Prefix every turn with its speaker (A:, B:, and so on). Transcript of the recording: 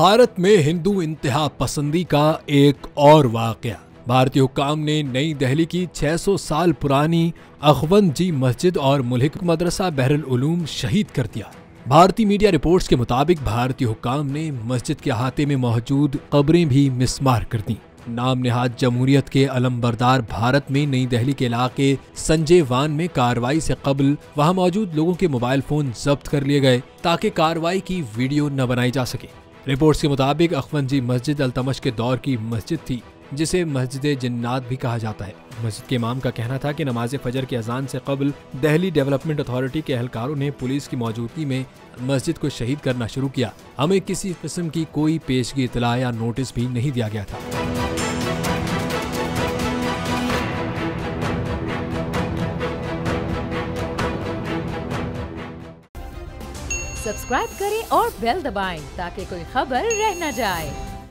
A: भारत में हिंदू इंतहा पसंदी का एक और वाकया। भारतीय हुक्काम ने नई दिल्ली की 600 साल पुरानी अखवंद जी मस्जिद और मुल्हिक मदरसा बहरुल उलूम शहीद कर दिया। भारतीय मीडिया रिपोर्ट्स के मुताबिक भारतीय हुक्काम ने मस्जिद के अहाते में मौजूद कब्रें भी मिस्मार कर दी। नाम नेहाद जमहूरियत के अलमबरदार भारत में नई दिल्ली के इलाके संजय वान में कार्रवाई से कबल वहां मौजूद लोगों के मोबाइल फोन जब्त कर लिए गए ताकि कार्रवाई की वीडियो न बनाई जा सके। रिपोर्ट्स के मुताबिक अखवंद जी मस्जिद अल्तमश के दौर की मस्जिद थी, जिसे मस्जिद जिन्नात भी कहा जाता है। मस्जिद के इमाम का कहना था कि नमाज फजर की अजान से कबल दिल्ली डेवलपमेंट अथॉरिटी के एहलकारों ने पुलिस की मौजूदगी में मस्जिद को शहीद करना शुरू किया। हमें किसी किस्म की कोई पेशगी इतला या नोटिस भी नहीं दिया गया था।
B: सब्सक्राइब करें और बेल दबाएं ताकि कोई खबर रह न जाए।